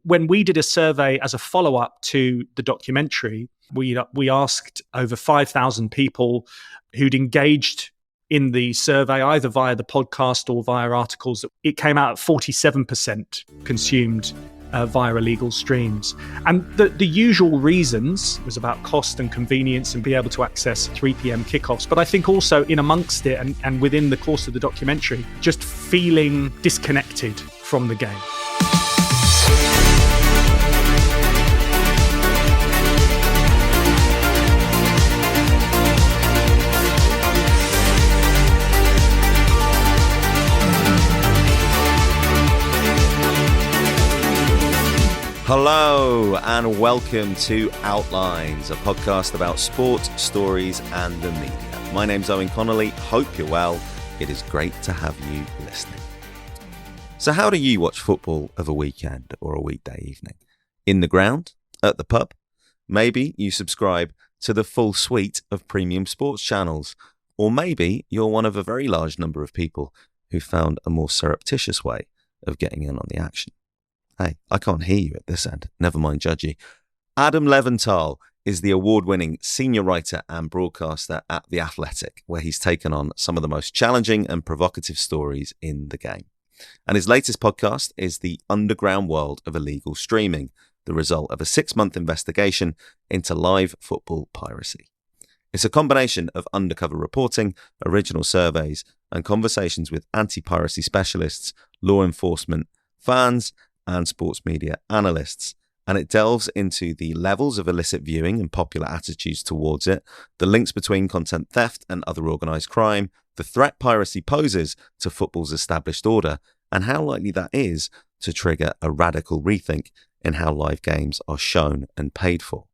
when we did a survey as a follow-up to the documentary, we asked over 5,000 people who'd engaged in the survey, either via the podcast or via articles. It came out at 47% consumed via illegal streams. And the usual reasons was about cost and convenience and be able to access 3 p.m. kickoffs. But I think also in amongst it and within the course of the documentary, just feeling disconnected from the game. Hello and welcome to Outlines, a podcast about sport, stories and the media. My name's Owen Connolly, hope you're well. It is great to have you listening. So how do you watch football of a weekend or a weekday evening? In the ground? At the pub? Maybe you subscribe to the full suite of premium sports channels. Or maybe you're one of a very large number of people who found a more surreptitious way of getting in on the action. Hey, I can't hear you at this end. Never mind judgy. Adam Leventhal is the award-winning senior writer and broadcaster at The Athletic, where he's taken on some of the most challenging and provocative stories in the game. And his latest podcast is The Underground World of Illegal Streaming, the result of a 6-month investigation into live football piracy. It's a combination of undercover reporting, original surveys, and conversations with anti-piracy specialists, law enforcement, fans, and sports media analysts, and it delves into the levels of illicit viewing and popular attitudes towards it, the links between content theft and other organised crime, the threat piracy poses to football's established order, and how likely that is to trigger a radical rethink in how live games are shown and paid for.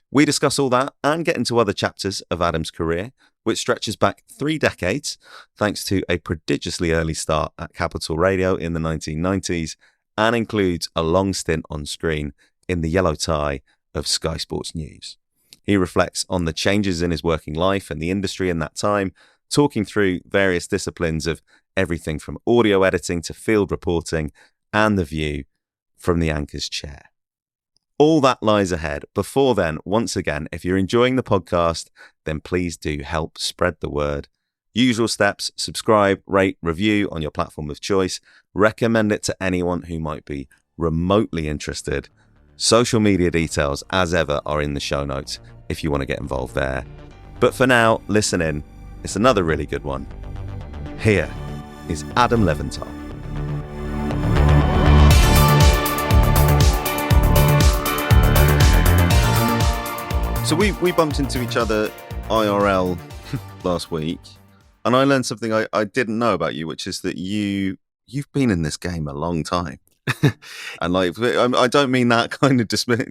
We discuss all that and get into other chapters of Adam's career, which stretches back 3 decades, thanks to a prodigiously early start at Capital Radio in the 1990s, and includes a long stint on screen in the yellow tie of Sky Sports News. He reflects on the changes in his working life and the industry in that time, talking through various disciplines of everything from audio editing to field reporting and the view from the anchor's chair. All that lies ahead. Before then, once again, if you're enjoying the podcast, then please do help spread the word. Usual steps: subscribe, rate, review on your platform of choice. Recommend it to anyone who might be remotely interested. Social media details, as ever, are in the show notes if you want to get involved there. But for now, listen in. It's another really good one. Here is Adam Leventhal. So we bumped into each other IRL last week. And I learned something I didn't know about you, which is that you've been in this game a long time. And like, I don't mean that kind of dismiss,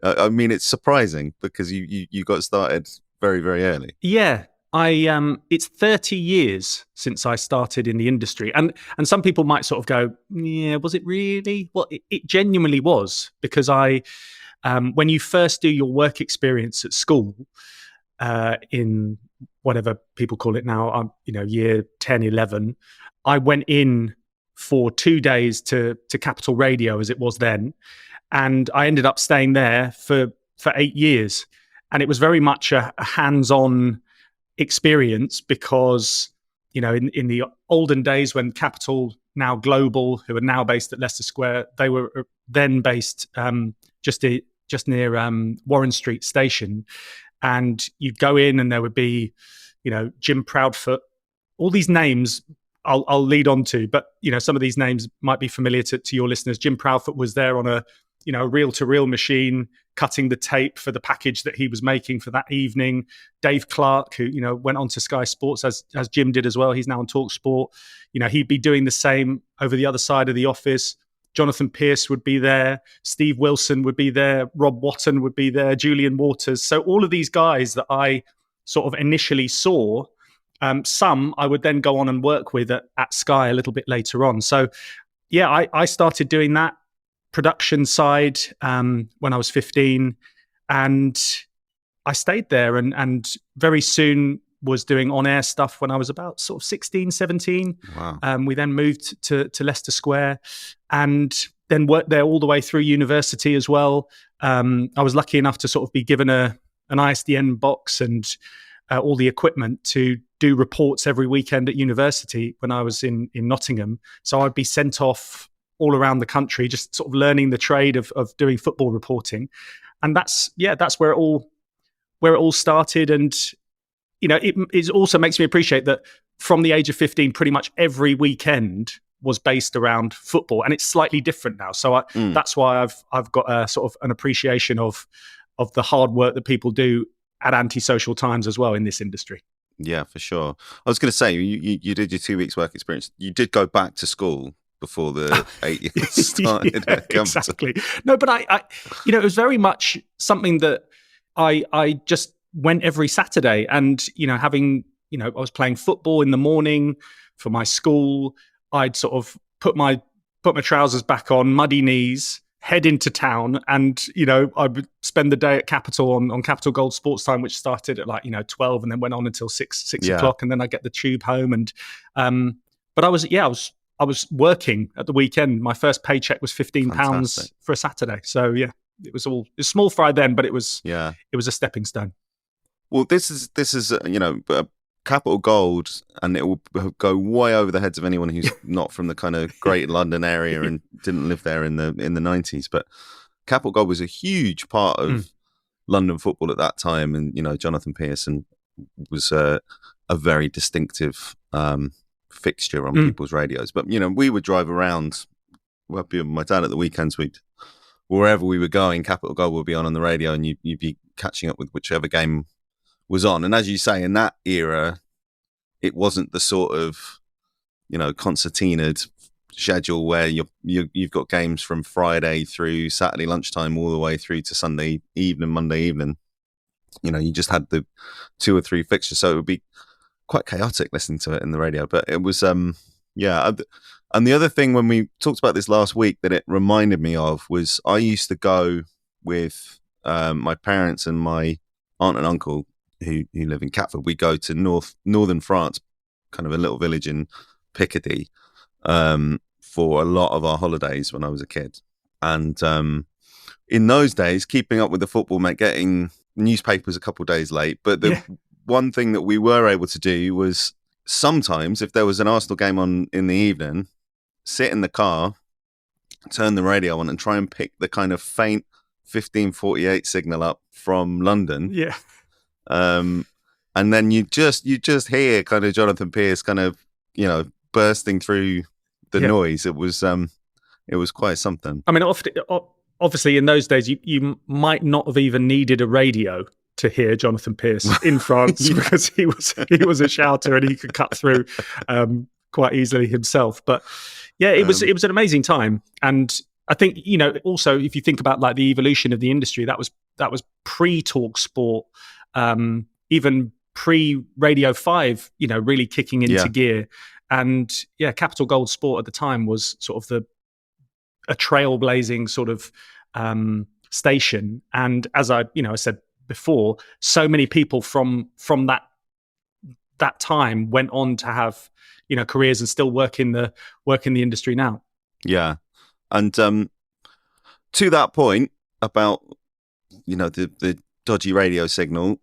I mean, it's surprising because you got started very, very early. Yeah, it's 30 years since I started in the industry. And some people might sort of go, yeah, was it really? Well, it genuinely was, because when you first do your work experience at school, in whatever people call it now, year 10, 11, I went in for 2 days to Capital Radio, as it was then, and I ended up staying there for 8 years. And it was very much a hands-on experience because, in the olden days when Capital, now Global, who are now based at Leicester Square, they were then based just near Warren Street Station. And you'd go in and there would be, Jim Proudfoot, all these names I'll lead on to, but, some of these names might be familiar to your listeners. Jim Proudfoot was there on a reel-to-reel machine, cutting the tape for the package that he was making for that evening. Dave Clark, who, went on to Sky Sports as Jim did as well. He's now on TalkSport. He'd be doing the same over the other side of the office. Jonathan Pearce would be there, Steve Wilson would be there, Rob Watton would be there, Julian Waters. So all of these guys that I sort of initially saw, some I would then go on and work with at Sky a little bit later on. So yeah, I started doing that production side when I was 15, and I stayed there and very soon was doing on-air stuff when I was about sort of 16, 17. Wow. We then moved to Leicester Square, and then worked there all the way through university as well. I was lucky enough to sort of be given an ISDN box and all the equipment to do reports every weekend at university when I was in Nottingham. So I'd be sent off all around the country, just sort of learning the trade of doing football reporting. And that's where it all started. And, it also makes me appreciate that from the age of 15, pretty much every weekend was based around football, and it's slightly different now. So that's why I've got a sort of an appreciation of the hard work that people do at antisocial times as well in this industry. Yeah, for sure. I was going to say, you did your 2 weeks work experience. You did go back to school before the 8 years started. Yeah, exactly. No, but I it was very much something that I just went every Saturday, and I was playing football in the morning for my school. I'd sort of put my trousers back on, muddy knees, head into town, and I would spend the day at Capital on Capital Gold Sports Time, which started at 12 and then went on until 6 o'clock, and then I get the tube home. And but I was working at the weekend. My first paycheck was £15 for a Saturday. So yeah, it was small fry then, but it was a stepping stone. Well, this is Capital Gold, and it will go way over the heads of anyone who's not from the kind of Greater London area and didn't live there in the 90s. But Capital Gold was a huge part of London football at that time, and Jonathan Pearson was a very distinctive fixture on people's radios. But we would drive around. Well, my dad at the weekends, wherever we were going, Capital Gold would be on the radio, and you'd be catching up with whichever game was on. And as you say, in that era, it wasn't the sort of concertinaed schedule where you've got games from Friday through Saturday lunchtime all the way through to Sunday evening, Monday evening. You just had the 2 or 3 fixtures, so it would be quite chaotic listening to it in the radio. But it was and the other thing, when we talked about this last week, that it reminded me of was I used to go with my parents and my aunt and uncle who live in Catford. We go to northern France, kind of a little village in Picardy, for a lot of our holidays when I was a kid. And in those days, keeping up with the football meant getting newspapers a couple of days late. But the one thing that we were able to do was sometimes, if there was an Arsenal game on in the evening, sit in the car, turn the radio on, and try and pick the kind of faint 1548 signal up from London. Yeah. And then you just hear kind of Jonathan Pearce kind of bursting through the noise. It was quite something. I mean, obviously in those days you might not have even needed a radio to hear Jonathan Pearce in France because he was a shouter and he could cut through quite easily himself. But yeah, it was an amazing time. And I think also if you think about like the evolution of the industry, that was pre-Talk Sport. Even pre-Radio 5, really kicking into gear. And Capital Gold Sport at the time was sort of a trailblazing sort of station. And as I said before, so many people from that time went on to have careers and still work in the industry now. Yeah, and to that point about the dodgy radio signal,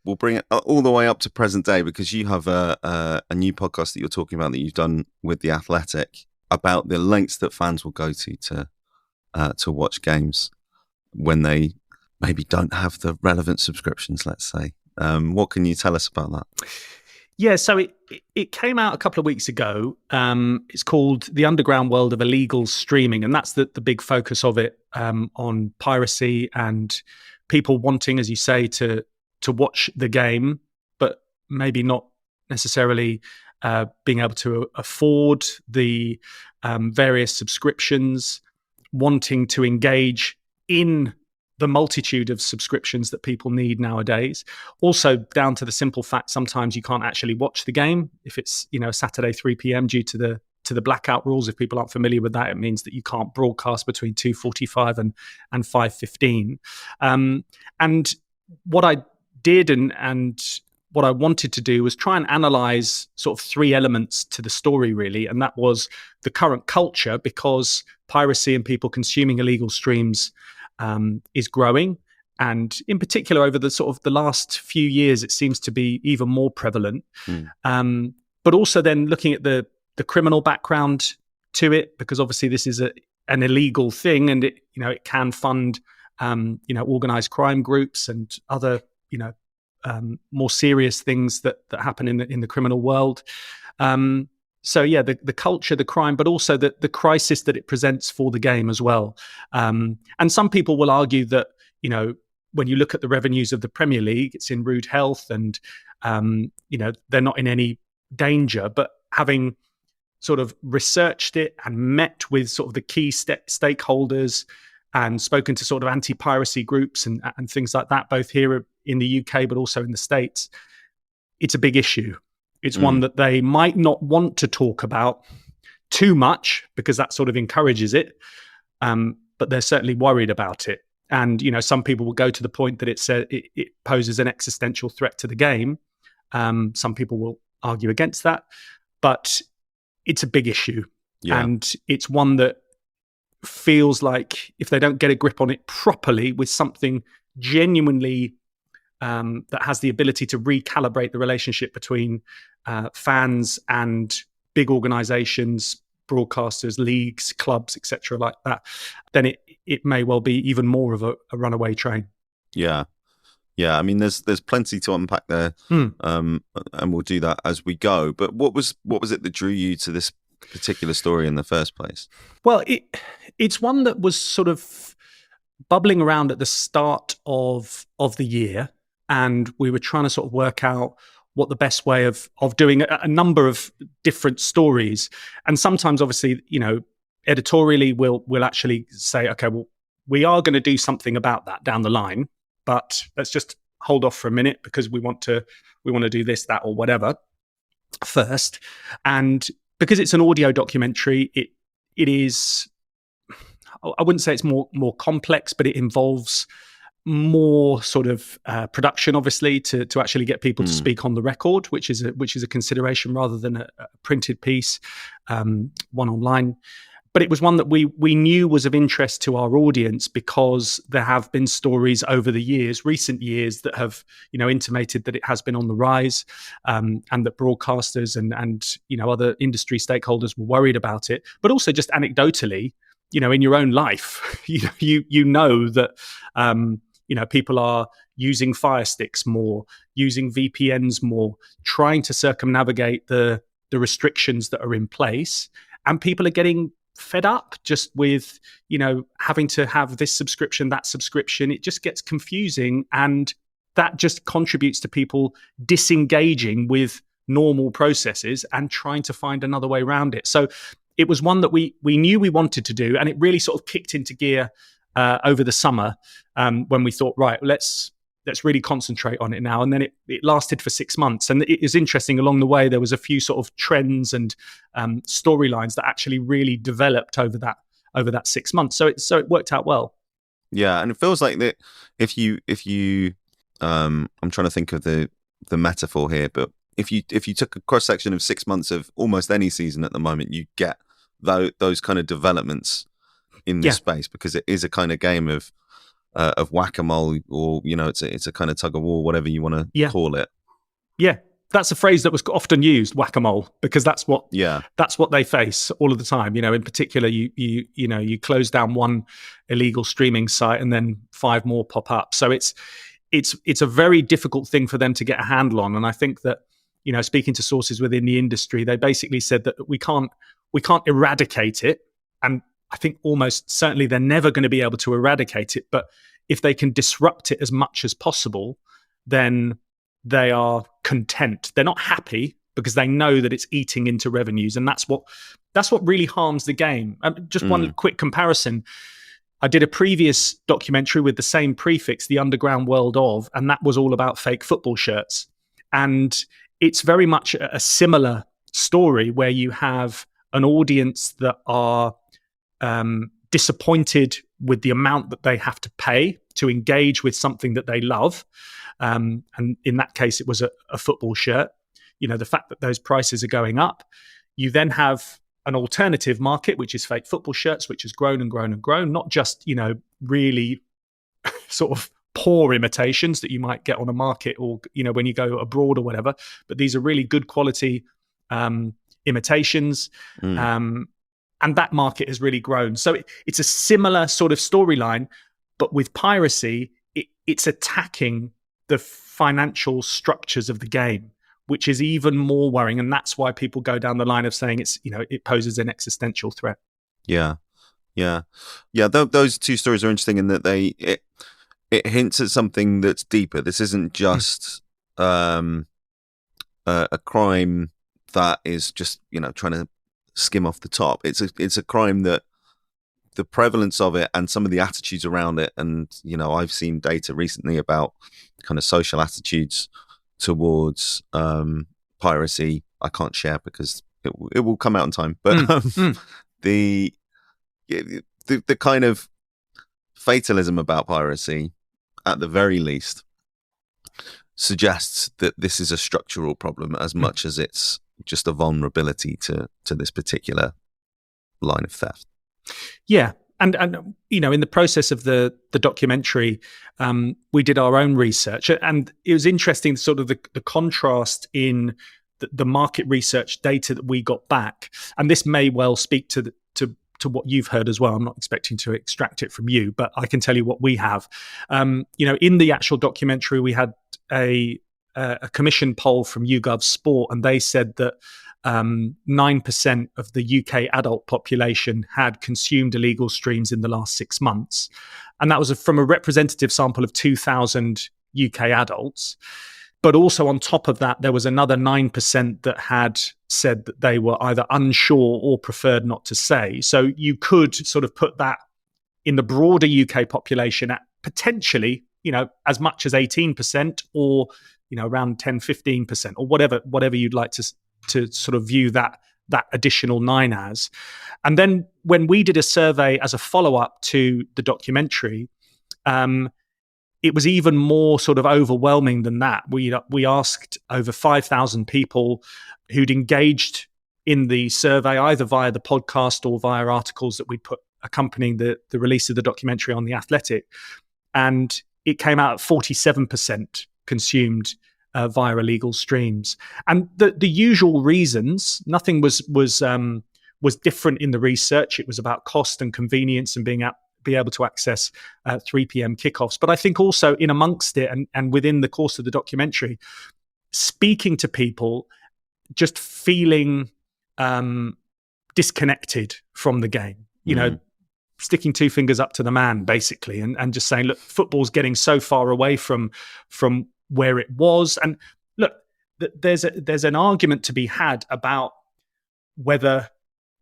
we'll bring it all the way up to present day, because you have a new podcast that you're talking about that you've done with The Athletic about the lengths that fans will go to watch games when they maybe don't have the relevant subscriptions, let's say. What can you tell us about that? Yeah, so it came out a couple of weeks ago. It's called The Underground World of Illegal Streaming, and that's the big focus of it, on piracy and people wanting, as you say, to watch the game, but maybe not necessarily being able to afford the various subscriptions, wanting to engage in the multitude of subscriptions that people need nowadays. Also down to the simple fact, sometimes you can't actually watch the game if it's Saturday 3 p.m. due to the blackout rules. If people aren't familiar with that, it means that you can't broadcast between 2:45 and 5:15. And what I did and what I wanted to do was try and analyze sort of three elements to the story, really. And that was the current culture, because piracy and people consuming illegal streams is growing. And in particular, over the sort of the last few years, it seems to be even more prevalent. But also then looking at the criminal background to it, because obviously this is an illegal thing, and it can fund organized crime groups and other more serious things that happen in the criminal world. So yeah, the culture, the crime, but also the crisis that it presents for the game as well. And some people will argue that when you look at the revenues of the Premier League, it's in rude health, and they're not in any danger. But having sort of researched it and met with sort of the key stakeholders and spoken to sort of anti-piracy groups and things like that, both here in the UK, but also in the States, it's a big issue. It's one that they might not want to talk about too much because that sort of encourages it. But they're certainly worried about it. And, some people will go to the point that it poses an existential threat to the game. Some people will argue against that, but it's a big issue. Yeah. And it's one that feels like if they don't get a grip on it properly with something genuinely that has the ability to recalibrate the relationship between fans and big organizations, broadcasters, leagues, clubs, etc., like that, then it may well be even more of a runaway train. Yeah. I mean, there's plenty to unpack there, and we'll do that as we go. But what was it that drew you to this particular story in the first place? Well, it's one that was sort of bubbling around at the start of the year, and we were trying to sort of work out what the best way of doing a number of different stories. And sometimes, obviously, editorially, we'll actually say, okay, well, we are going to do something about that down the line, but let's just hold off for a minute because we want to do this, that, or whatever first. And because it's an audio documentary, it is, I wouldn't say it's more complex, but it involves more sort of production, obviously, to actually get people to speak on the record, which is a consideration rather than a printed piece, one online. But it was one that we knew was of interest to our audience because there have been stories over the recent years, that have intimated that it has been on the rise, and that broadcasters and other industry stakeholders were worried about it. But also just anecdotally, in your own life, you know that people are using Fire Sticks more, using VPNs more, trying to circumnavigate the restrictions that are in place, and people are getting fed up just with having to have this subscription, that subscription. It just gets confusing, and that just contributes to people disengaging with normal processes and trying to find another way around it. So it was one that we knew we wanted to do, and it really sort of kicked into gear over the summer when we thought, right, let's really concentrate on it now. And then it lasted for 6 months. And it is interesting, along the way, there was a few sort of trends and storylines that actually really developed over that 6 months. So it worked out well. Yeah, and it feels like that if you I'm trying to think of the metaphor here, but if you took a cross section of 6 months of almost any season at the moment, you get those kind of developments in this space, because it is a kind of game of whack-a-mole, or it's a kind of tug of war, whatever you want to call it. Yeah, that's a phrase that was often used, whack-a-mole, because that's what they face all of the time. In particular, you close down one illegal streaming site and then 5 more pop up. So it's a very difficult thing for them to get a handle on. And I think that speaking to sources within the industry, they basically said that we can't eradicate it, and I think almost certainly they're never going to be able to eradicate it. But if they can disrupt it as much as possible, then they are content. They're not happy because they know that it's eating into revenues, and that's what really harms the game. Just one quick comparison. I did a previous documentary with the same prefix, The Underground World Of, and that was all about fake football shirts. And it's very much a similar story, where you have an audience that are disappointed with the amount that they have to pay to engage with something that they love. and in that case, it was a football shirt. The fact that those prices are going up, you then have an alternative market, which is fake football shirts, which has grown and grown and grown, not just, really sort of poor imitations that you might get on a market or, when you go abroad or whatever, but these are really good quality imitations. And that market has really grown. So it's a similar sort of storyline, but with piracy, it's attacking the financial structures of the game, which is even more worrying. And that's why people go down the line of saying it poses an existential threat. Yeah. Those two stories are interesting in that it hints at something that's deeper. This isn't just a crime that is just trying to skim off the top. It's a crime that the prevalence of it and some of the attitudes around it, and I've seen data recently about kind of social attitudes towards piracy. I can't share because it will come out in time, but the kind of fatalism about piracy, at the very least, suggests that this is a structural problem as much as it's just a vulnerability to this particular line of theft. Yeah. And in the process of the documentary, we did our own research, and it was interesting, sort of the contrast in the market research data that we got back. And this may well speak to what you've heard as well. I'm not expecting to extract it from you, but I can tell you what we have. In the actual documentary, we had a commission poll from YouGov Sport, and they said that 9% of the UK adult population had consumed illegal streams in the last 6 months. And that was from a representative sample of 2,000 UK adults. But also on top of that, there was another 9% that had said that they were either unsure or preferred not to say. So you could sort of put that in the broader UK population at potentially, as much as 18% or, around 10, 15% or whatever you'd like to sort of view that additional 9 as. And then when we did a survey as a follow-up to the documentary, it was even more sort of overwhelming than that. We asked over 5,000 people who'd engaged in the survey, either via the podcast or via articles that we put accompanying the release of the documentary on The Athletic. And it came out at 47% consumed via illegal streams. And the usual reasons, nothing was different in the research. It was about cost and convenience and be able to access 3 p.m. kickoffs. But I think also in amongst it and within the course of the documentary, speaking to people, just feeling disconnected from the game, sticking 2 fingers up to the man, basically, and just saying, look, football's getting so far away from where it was. And look, there's an argument to be had about whether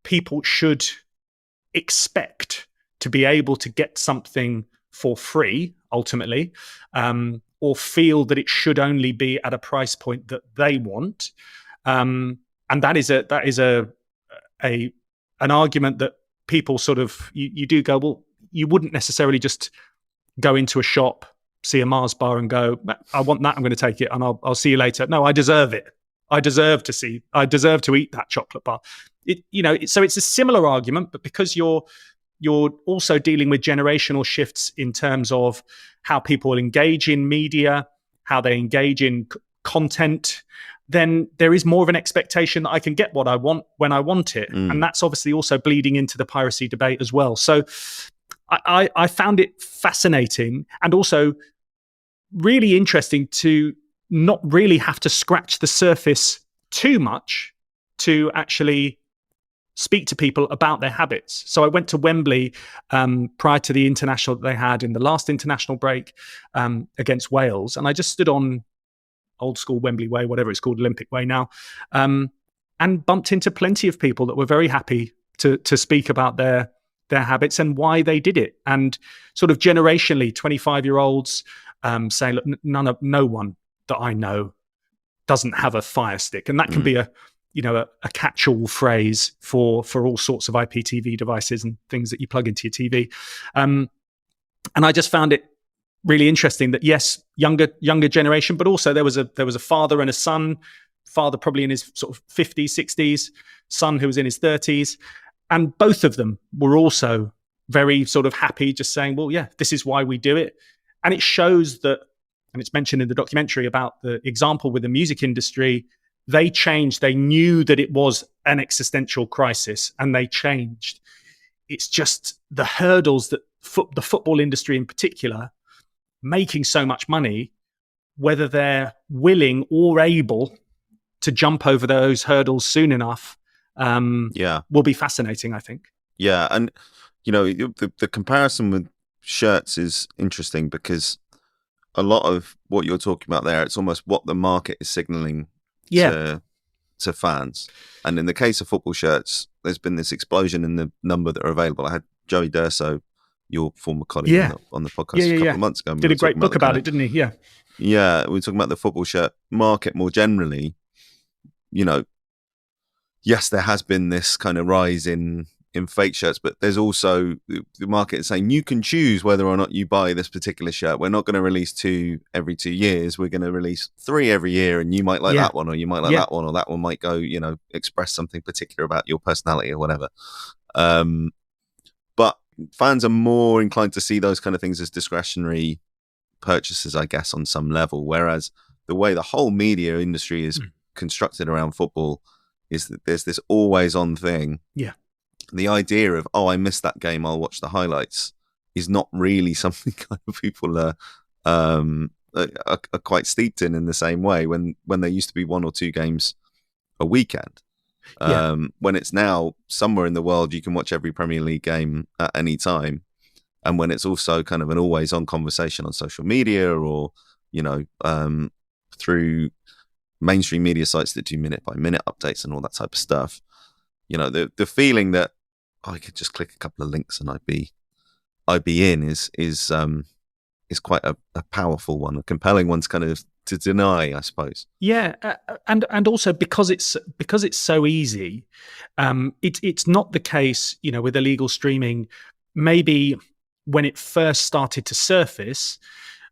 people should expect to be able to get something for free, ultimately, or feel that it should only be at a price point that they want. And that is an argument that people sort of, you do go, well, you wouldn't necessarily just go into a shop, see a Mars bar and go, I want that, I'm going to take it, and I'll see you later. No, I deserve it. I deserve to eat that chocolate bar. So it's a similar argument, but because you're also dealing with generational shifts in terms of how people engage in media, how they engage in content, then there is more of an expectation that I can get what I want when I want it. And that's obviously also bleeding into the piracy debate as well. So I found it fascinating and also really interesting to not really have to scratch the surface too much to actually speak to people about their habits. So I went to Wembley prior to the international that they had in the last international break against Wales. And I just stood on old school Wembley Way, whatever it's called, Olympic Way now, and bumped into plenty of people that were very happy to speak about their habits and why they did it. And sort of generationally, 25-year-olds saying, look, no one that I know doesn't have a Fire Stick. And that can be a catch-all phrase for all sorts of IPTV devices and things that you plug into your TV. And I just found it really interesting that, yes, younger generation, but also there was a father and a son. Father probably in his sort of 50s, 60s, son who was in his 30s, and both of them were also very sort of happy, just saying, well, yeah, this is why we do it. And it shows that, and it's mentioned in the documentary about the example with the music industry, they changed. They knew that it was an existential crisis, and they changed. It's just the hurdles that the football industry in particular, making so much money, whether they're willing or able to jump over those hurdles soon enough, will be fascinating, I think. Yeah, and the comparison with shirts is interesting because a lot of what you're talking about there, it's almost what the market is signaling to fans. And in the case of football shirts, there's been this explosion in the number that are available. I had Joey Durso, your former colleague, on the podcast a couple of months ago. Did a great book about it, didn't he? Yeah. Yeah, we were talking about the football shirt market more generally. Yes, there has been this kind of rise in fake shirts, but there's also the market is saying you can choose whether or not you buy this particular shirt. We're not going to release 2 every 2 years. We're going to release 3 every year, and you might like that one, or you might like that one, or that one might go, express something particular about your personality or whatever. But fans are more inclined to see those kind of things as discretionary purchases, I guess, on some level. Whereas the way the whole media industry is constructed around football is that there's this always on thing. Yeah. The idea of, I missed that game, I'll watch the highlights, is not really something kind of people are quite steeped in the same way when there used to be 1 or 2 games a weekend. When it's now somewhere in the world you can watch every Premier League game at any time, and when it's also kind of an always on conversation on social media or through mainstream media sites that do minute by minute updates and all that type of stuff, the feeling that I could just click a couple of links and I'd be in is quite a powerful one, a compelling one to kind of to deny, I suppose. Yeah, and also because it's so easy, it's not the case, with illegal streaming. Maybe when it first started to surface,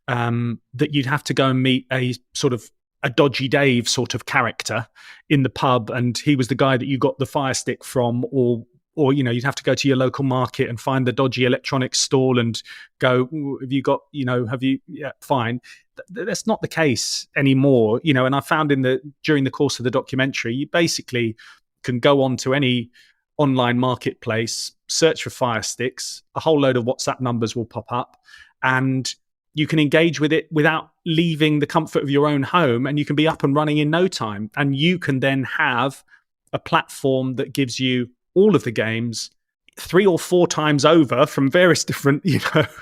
that you'd have to go and meet a sort of a Dodgy Dave sort of character in the pub, and he was the guy that you got the Fire Stick from, or you'd have to go to your local market and find the dodgy electronics stall and go, have you got, fine. That's not the case anymore, and I found during the course of the documentary, you basically can go on to any online marketplace, search for Fire Sticks, a whole load of WhatsApp numbers will pop up, and you can engage with it without leaving the comfort of your own home, and you can be up and running in no time. And you can then have a platform that gives you all of the games 3 or 4 times over from various different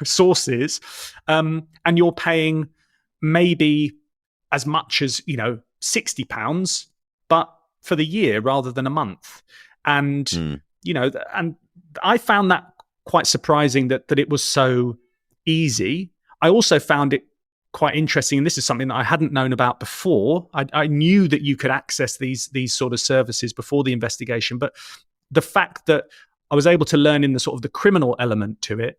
sources, and you're paying maybe as much as £60, but for the year rather than a month. And and I found that quite surprising that it was so easy. I also found it quite interesting, and this is something that I hadn't known about before. I knew that you could access these sort of services before the investigation, but the fact that I was able to learn in the sort of the criminal element to it,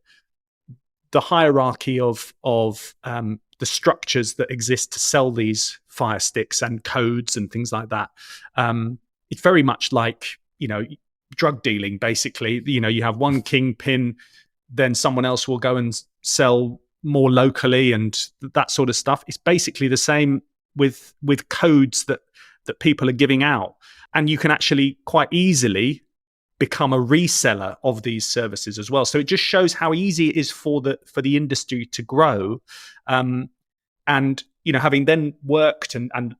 the hierarchy of the structures that exist to sell these Fire Sticks and codes and things like that. It's very much like drug dealing. Basically, you have one kingpin, then someone else will go and sell more locally and that sort of stuff. It's basically the same with codes that people are giving out, and you can actually quite easily become a reseller of these services as well. So it just shows how easy it is for the industry to grow. And having then worked and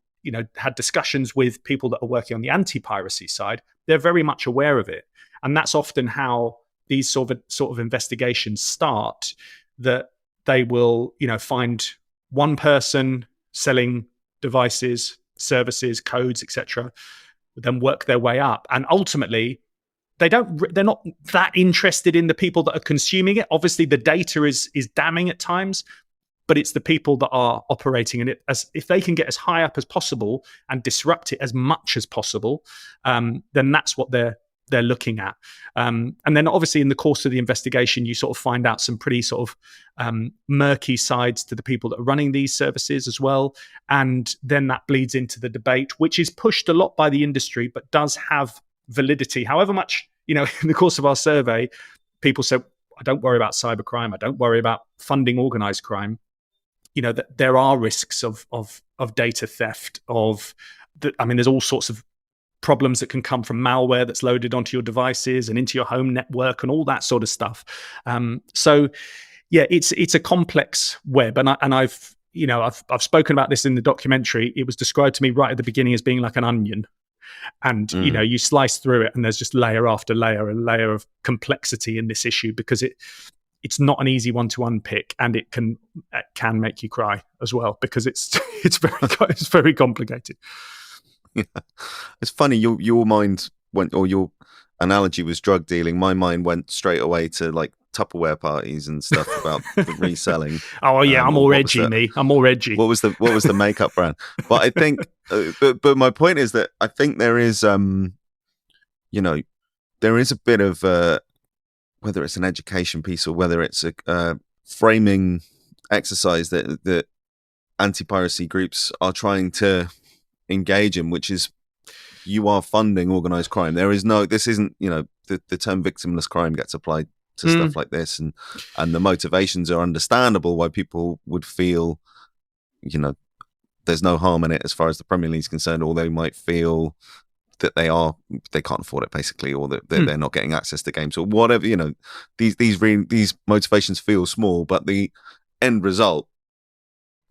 had discussions with people that are working on the anti-piracy side, they're very much aware of it, and that's often how these sort of investigations start. That they will, find one person selling devices, services, codes, etc., then work their way up, and ultimately they're not that interested in the people that are consuming it. Obviously, the data is damning at times, but it's the people that are operating in it. As if they can get as high up as possible and disrupt it as much as possible, then that's what they're they're looking at. And then obviously in the course of the investigation, you sort of find out some pretty sort of murky sides to the people that are running these services as well. And then that bleeds into the debate, which is pushed a lot by the industry, but does have validity. However much, in the course of our survey, people said, I don't worry about cybercrime. I don't worry about funding organized crime. That there are risks of data theft, there's all sorts of problems that can come from malware that's loaded onto your devices and into your home network and all that sort of stuff. So yeah, it's a complex web, and I've spoken about this in the documentary. It was described to me right at the beginning as being like an onion, and you slice through it, and there's just layer after layer, a layer of complexity in this issue, because it's not an easy one to unpick, and it can make you cry as well, because it's very complicated. Yeah. It's funny, your mind went, or your analogy was drug dealing. My mind went straight away to like Tupperware parties and stuff about the reselling. Oh yeah, I'm all edgy, me. I'm all edgy. What was the makeup brand? But I think, but my point is that I think there is, there is a bit of whether it's an education piece or whether it's a framing exercise that anti-piracy groups are trying to engage in, which is, you are funding organized crime. This isn't, the term victimless crime gets applied to stuff like this, and the motivations are understandable why people would feel, there's no harm in it as far as the Premier League is concerned, or they might feel that they can't afford it, basically, or that they're not getting access to games or whatever. These motivations feel small, but the end result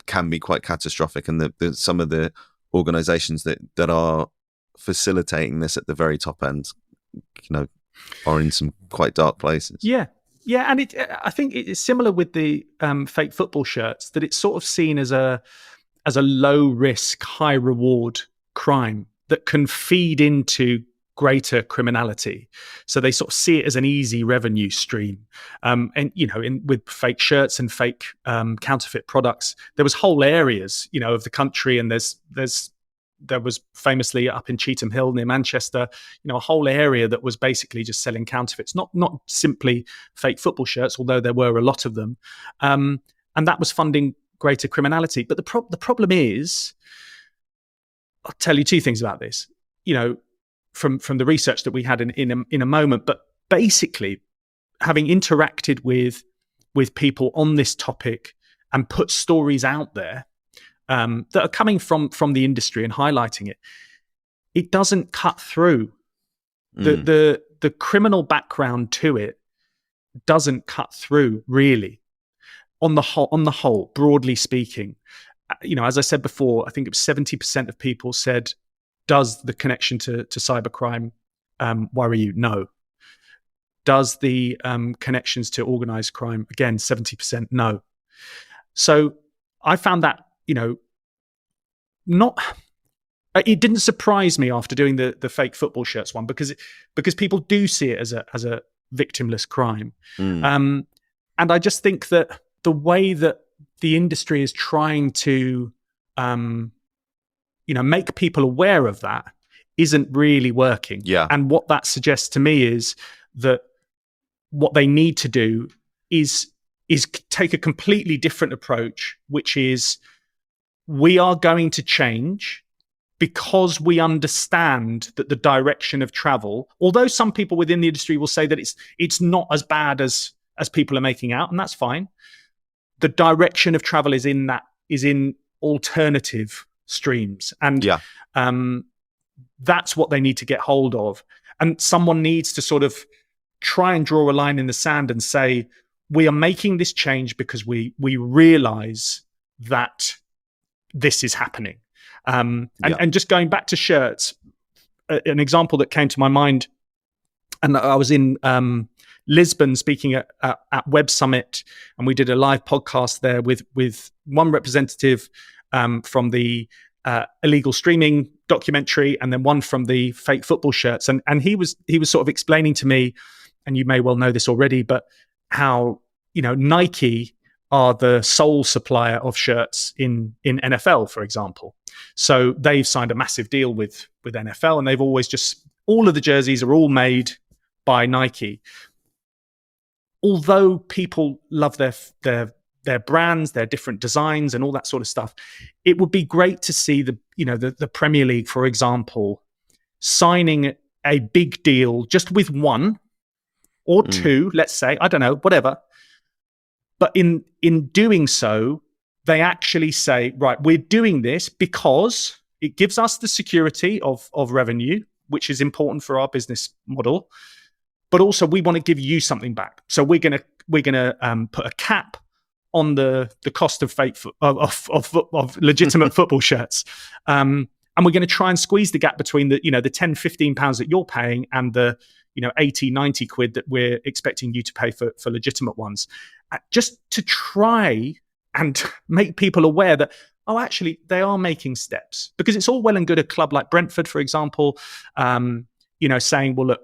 can be quite catastrophic, and some of the organizations that are facilitating this at the very top end, are in some quite dark places. Yeah, and I think it's similar with the fake football shirts, that it's sort of seen as a low risk, high reward crime that can feed into greater criminality. So they sort of see it as an easy revenue stream. With fake shirts and fake counterfeit products, there was whole areas, of the country, and there was famously up in Cheetham Hill near Manchester, a whole area that was basically just selling counterfeits, not simply fake football shirts, although there were a lot of them, and that was funding greater criminality. But the problem is, I'll tell you two things about this, from the research that we had in a moment. But basically, having interacted with people on this topic and put stories out there that are coming from the industry and highlighting it doesn't cut through. The criminal background to it doesn't cut through, really, on the whole, broadly speaking. As I said before, I think it was 70% of people said, does the connection to cybercrime worry you? No. Does the connections to organized crime? Again, 70% no. So I found that, it didn't surprise me after doing the fake football shirts one, because people do see it as a victimless crime. And I just think that the way that the industry is trying to make people aware of that isn't really working. Yeah. And what that suggests to me is that what they need to do is take a completely different approach, which is, we are going to change because we understand that the direction of travel, although some people within the industry will say that it's not as bad as people are making out, and that's fine. The direction of travel is in alternative streams, and that's what they need to get hold of. And someone needs to sort of try and draw a line in the sand and say, we are making this change because we realize that this is happening. And just going back to shirts, an example that came to my mind, and I was in Lisbon speaking at Web Summit, and we did a live podcast there with one representative from the illegal streaming documentary, and then one from the fake football shirts, and he was sort of explaining to me, and you may well know this already, but how Nike are the sole supplier of shirts in NFL, for example. So they've signed a massive deal with NFL, and they've always all of the jerseys are all made by Nike. Although people love their brands, their different designs, and all that sort of stuff, it would be great to see the Premier League, for example, signing a big deal just with one or two, let's say, I don't know, whatever. But in doing so, they actually say, right, we're doing this because it gives us the security of revenue, which is important for our business model. But also, we want to give you something back. So we're gonna put a cap on the cost of of legitimate football shirts, and we're going to try and squeeze the gap between the £10-15 that you're paying and the 80-90 quid that we're expecting you to pay for legitimate ones, just to try and make people aware that, oh, actually, they are making steps. Because it's all well and good a club like Brentford, for example, saying, well, look,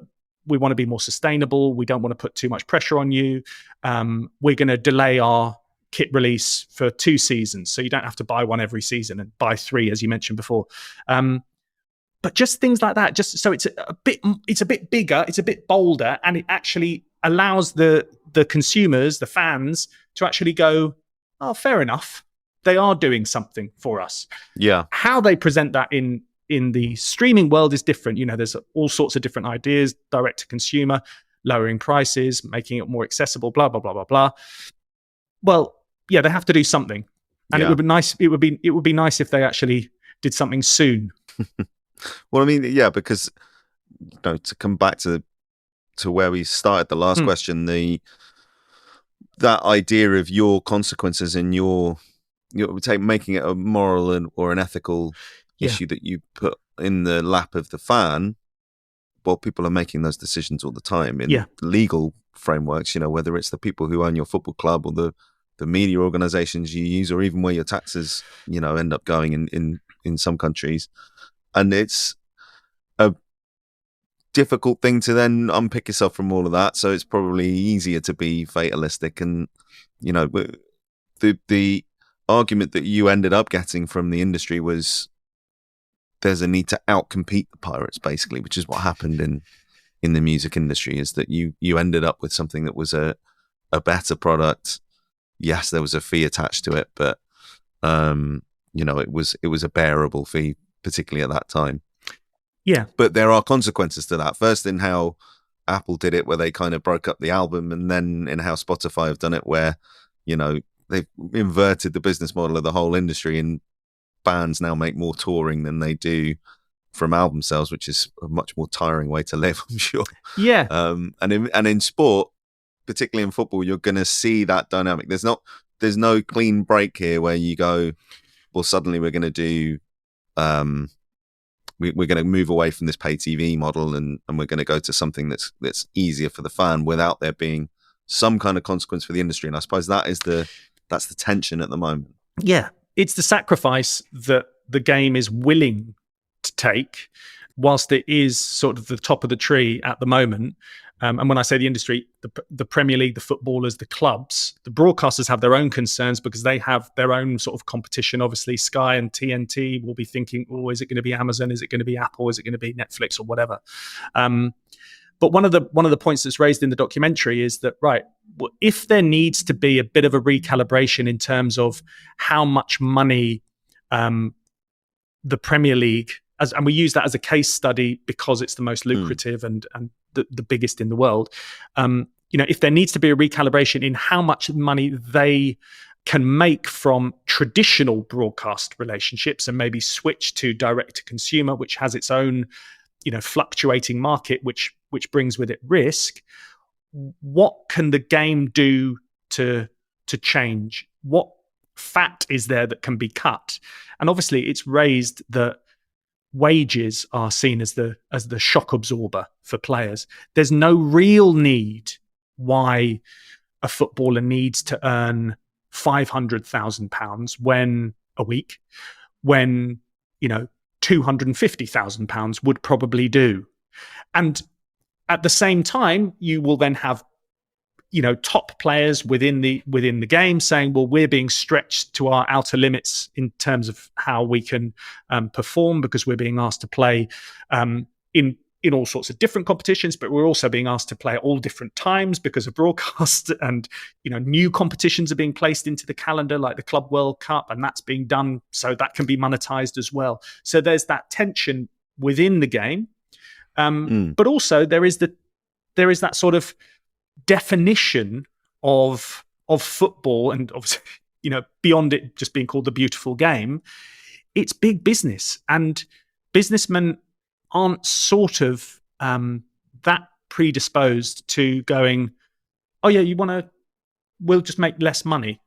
we want to be more sustainable. We don't want to put too much pressure on you. We're going to delay our kit release for 2 seasons, so you don't have to buy one every season and buy 3, as you mentioned before. But just things like that, just so it's a bit bigger, it's a bit bolder, and it actually allows the consumers, the fans, to actually go, oh, fair enough. They are doing something for us. Yeah. How they present that in the streaming world is different. There's all sorts of different ideas, direct to consumer, lowering prices, making it more accessible, blah, blah, blah, blah, blah. Well, yeah, they have to do something. And it would be nice. It would be nice if they actually did something soon. Well, I mean, yeah, because to come back to where we started the last question, that idea of your consequences and making it a moral or an ethical issue that you put in the lap of the fan. Well, people are making those decisions all the time in legal frameworks, whether it's the people who own your football club or the media organizations you use, or even where your taxes, end up going in some countries. And it's a difficult thing to then unpick yourself from all of that. So it's probably easier to be fatalistic. And, the argument that you ended up getting from the industry was there's a need to outcompete the pirates, basically, which is what happened in the music industry, is that you ended up with something that was a better product. Yes, there was a fee attached to it, but it was a bearable fee, particularly at that time. Yeah. But there are consequences to that. First, in how Apple did it, where they kind of broke up the album, and then in how Spotify have done it, where, they've inverted the business model of the whole industry, and bands now make more touring than they do from album sales, which is a much more tiring way to live, I'm sure. Yeah. And in sport, particularly in football, you're going to see that dynamic. There's no clean break here where you go, well, suddenly we're going to do, we're going to move away from this pay TV model, and we're going to go to something that's easier for the fan without there being some kind of consequence for the industry. And I suppose that's the tension at the moment. Yeah. It's the sacrifice that the game is willing to take, whilst it is sort of the top of the tree at the moment. And when I say the industry, the Premier League, the footballers, the clubs, the broadcasters have their own concerns because they have their own sort of competition. Obviously, Sky and TNT will be thinking, oh, is it going to be Amazon? Is it going to be Apple? Is it going to be Netflix or whatever? But one of the points that's raised in the documentary is that, right, well, if there needs to be a bit of a recalibration in terms of how much money the Premier League, and we use that as a case study because it's the most lucrative and the biggest in the world. If there needs to be a recalibration in how much money they can make from traditional broadcast relationships and maybe switch to direct to consumer, which has its own, fluctuating market, which brings with it risk. What can the game do to change? What fat is there that can be cut? And obviously, it's raised that wages are seen as the shock absorber for players. There's no real need why a footballer needs to earn £500,000 a week when £250,000 would probably do. And at the same time, you will then have top players within the game saying, well, we're being stretched to our outer limits in terms of how we can perform, because we're being asked to play in in all sorts of different competitions, but we're also being asked to play at all different times because of broadcast, and new competitions are being placed into the calendar, like the Club World Cup, and that's being done so that can be monetized as well. So there's that tension within the game, but also there is that sort of definition of football, and obviously, beyond it just being called the beautiful game, it's big business, and businessmen aren't sort of that predisposed to going, oh yeah, we'll just make less money.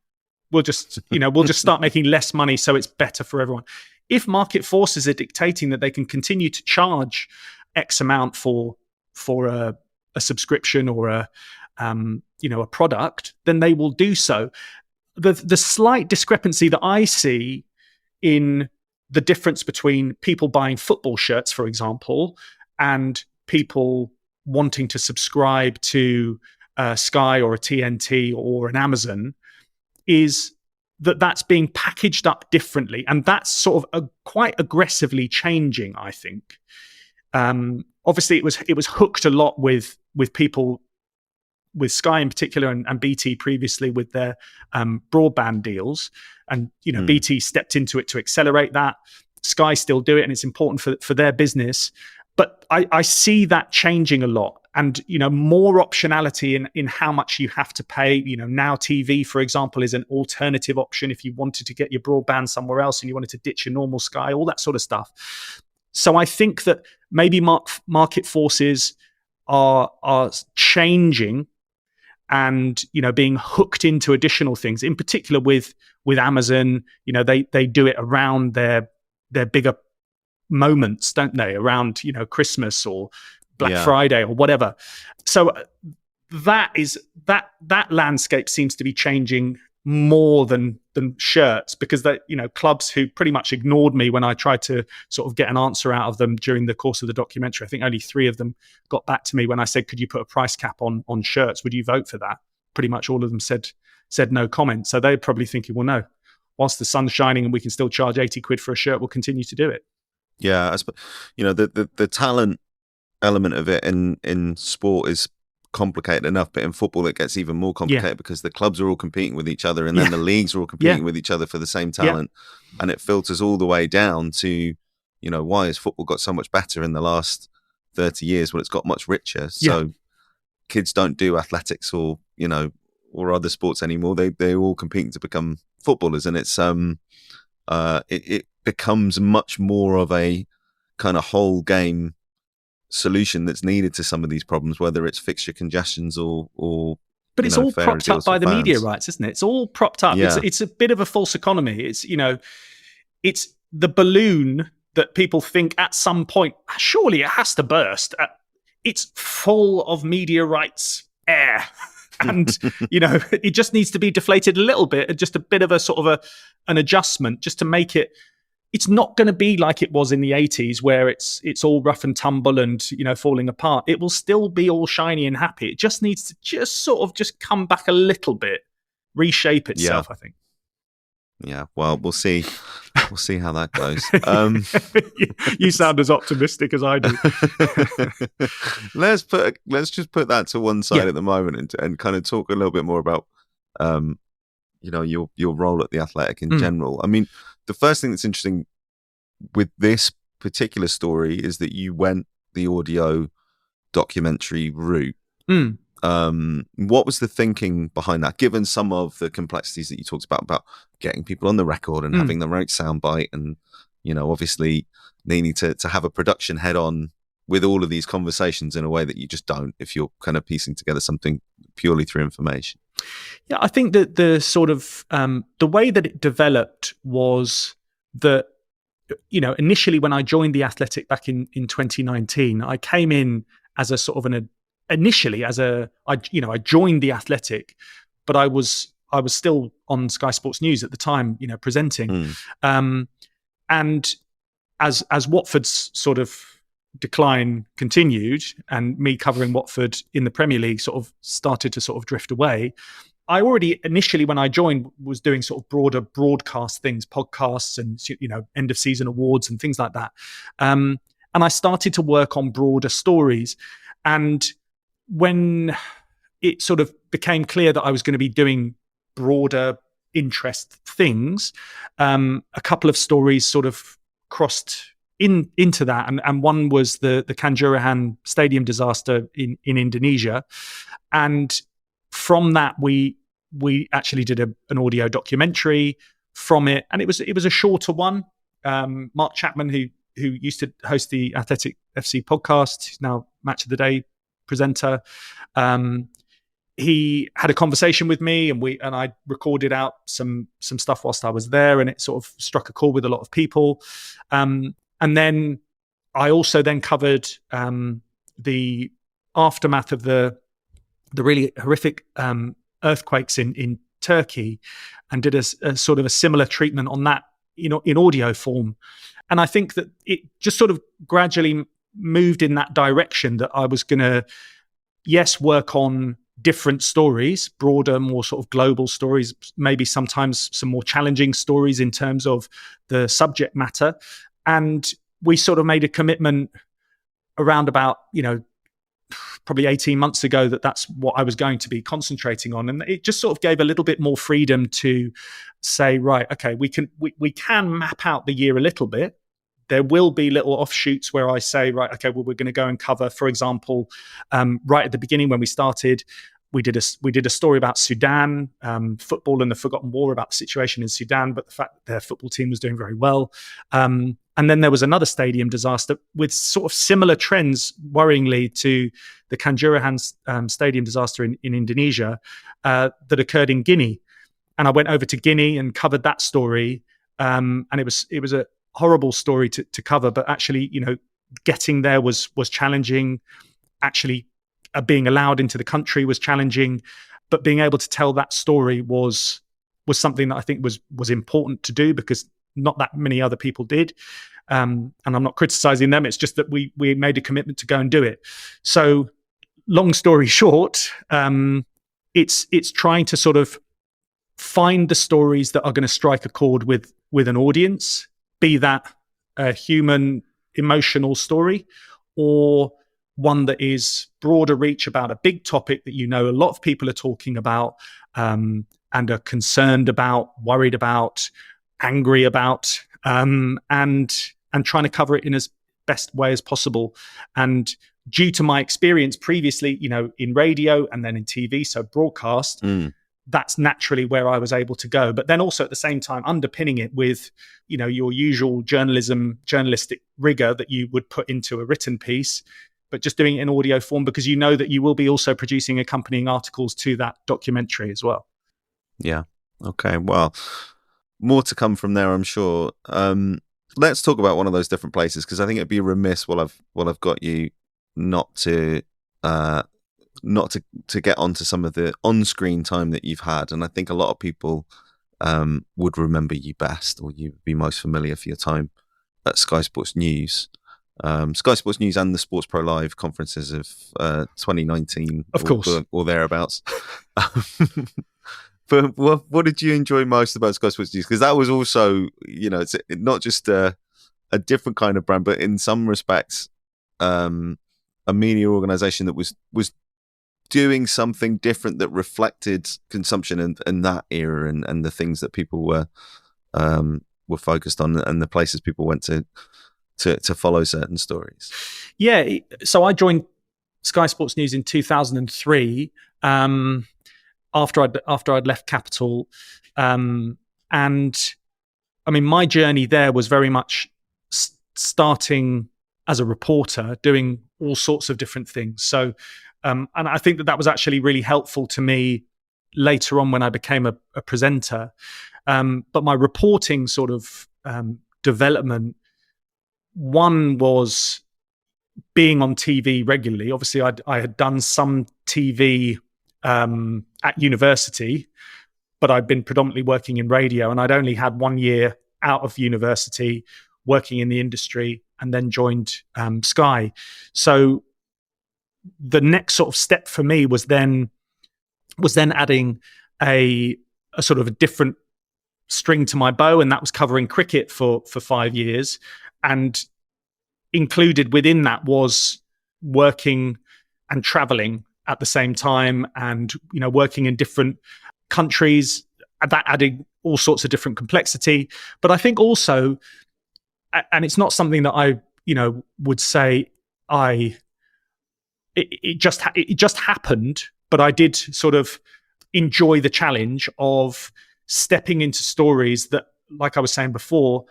We'll just, we'll just start making less money so it's better for everyone. If market forces are dictating that they can continue to charge X amount for a subscription or a product, then they will do so. The slight discrepancy that I see in the difference between people buying football shirts, for example, and people wanting to subscribe to Sky or a TNT or an Amazon is that's being packaged up differently. And that's sort of quite aggressively changing, I think. Obviously, it was hooked a lot with people, with Sky in particular, and BT previously with their broadband deals. And, BT stepped into it to accelerate that. Sky still do it, and it's important for their business. But I see that changing a lot, and, more optionality in how much you have to pay. Now TV, for example, is an alternative option if you wanted to get your broadband somewhere else and you wanted to ditch your normal Sky, all that sort of stuff. So I think that maybe market forces are changing, and being hooked into additional things, in particular with Amazon. They do it around their bigger moments, don't they? Around Christmas or Black Friday or whatever. So that landscape seems to be changing more than shirts, because clubs who pretty much ignored me when I tried to sort of get an answer out of them during the course of the documentary. I think only 3 of them got back to me when I said, could you put a price cap on shirts? Would you vote for that? Pretty much all of them said no comment. So they're probably thinking, well, no, whilst the sun's shining and we can still charge 80 quid for a shirt, we'll continue to do it. Yeah, the talent element of it in sport is complicated enough, but in football it gets even more complicated because the clubs are all competing with each other, and then the leagues are all competing with each other for the same talent, and it filters all the way down to why has football got so much better in the last 30 years? Well, it's got much richer. So kids don't do athletics or other sports anymore. They're all competing to become footballers, and it's it becomes much more of a kind of whole game solution that's needed to some of these problems, whether it's fixture congestions or but it's all propped up by the media rights, isn't it? It's all propped up. It's a bit of a false economy. It's it's the balloon that people think at some point surely it has to burst. It's full of media rights air. And it just needs to be deflated a little bit, just a bit of a sort of an adjustment, just to make it. It's not going to be like it was in the 80s, where it's all rough and tumble and falling apart. It will still be all shiny and happy. It just needs to just come back a little bit, reshape itself. I think. Yeah. Well, we'll see. We'll see how that goes. You sound as optimistic as I do. Let's just put that to one side at the moment and kind of talk a little bit more about your role at the Athletic in general. I mean, the first thing that's interesting with this particular story is that you went the audio documentary route. What was the thinking behind that, given some of the complexities that you talked about getting people on the record and having the right soundbite, and obviously needing to have a production head on with all of these conversations in a way that you just don't if you're kind of piecing together something purely through information? Yeah, I think that the sort of the way that it developed was that initially when I joined the Athletic back in 2019, I came in as a sort of I joined the Athletic, but I was still on Sky Sports News at the time, presenting, and as Watford's sort of decline continued and me covering Watford in the Premier League sort of started to sort of drift away, I already initially when I joined was doing sort of broader broadcast things, podcasts and end of season awards and things like that. and I started to work on broader stories. And when it sort of became clear that I was going to be doing broader interest things, a couple of stories sort of crossed into that, and one was the Kanjuruhan stadium disaster in Indonesia, and from that we actually did an audio documentary from it, and it was a shorter one. Mark Chapman, who used to host the Athletic FC podcast, he's now Match of the Day presenter. He had a conversation with me, and I recorded out some stuff whilst I was there, and it sort of struck a chord with a lot of people. And then I also then covered the aftermath of the really horrific earthquakes in Turkey, and did a sort of a similar treatment on that, in audio form. And I think that it just sort of gradually moved in that direction, that I was going to, yes, work on different stories, broader, more sort of global stories, maybe sometimes some more challenging stories in terms of the subject matter. And we sort of made a commitment around about, probably 18 months ago, that that's what I was going to be concentrating on. And it just sort of gave a little bit more freedom to say, right, okay, we can map out the year a little bit. There will be little offshoots where I say, right, okay, well, we're going to go and cover, for example, right at the beginning when we started, we did a story about Sudan, football and the forgotten war, about the situation in Sudan, but the fact that their football team was doing very well. And then there was another stadium disaster with sort of similar trends, worryingly, to the Kanjuruhan stadium disaster in Indonesia that occurred in Guinea. And I went over to Guinea and covered that story. And it was a horrible story to cover, but actually, getting there was challenging. Actually, being allowed into the country was challenging, but being able to tell that story was something that I think was important to do, because not that many other people did. And I'm not criticizing them. It's just that we made a commitment to go and do it. So long story short, it's trying to sort of find the stories that are going to strike a chord with an audience, be that a human emotional story or one that is broader reach about a big topic that a lot of people are talking about, and are concerned about, worried about, angry about, and trying to cover it in as best way as possible. And due to my experience previously, in radio and then in TV, so broadcast, that's naturally where I was able to go. But then also at the same time, underpinning it with, your usual journalistic rigor that you would put into a written piece, but just doing it in audio form, because that you will be also producing accompanying articles to that documentary as well. Yeah. Okay. Well, more to come from there, I'm sure. Let's talk about one of those different places, because I think it'd be remiss while I've got you not to get onto some of the on-screen time that you've had. And I think a lot of people would remember you best, or you'd be most familiar for your time at Sky Sports News. Sky Sports News and the Sports Pro Live conferences of 2019, of course, or thereabouts. But what did you enjoy most about Sky Sports News? Because that was also, it's not just a different kind of brand, but in some respects, a media organization that was doing something different that reflected consumption and that era and the things that people were focused on, and the places people went to follow certain stories. Yeah, so I joined Sky Sports News in 2003, after I'd left Capital, and I mean, my journey there was very much starting as a reporter, doing all sorts of different things. So, and I think that was actually really helpful to me later on when I became a presenter. But my reporting sort of development, one was being on TV regularly. Obviously, I had done some TV at university, but I'd been predominantly working in radio, and I'd only had 1 year out of university working in the industry, and then joined Sky. So the next sort of step for me was then adding a sort of a different string to my bow, and that was covering cricket for 5 years. And included within that was working and traveling at the same time, and working in different countries. That added all sorts of different complexity. But I think also, and it's not something that I would say it just happened, but I did sort of enjoy the challenge of stepping into stories that, like I was saying before,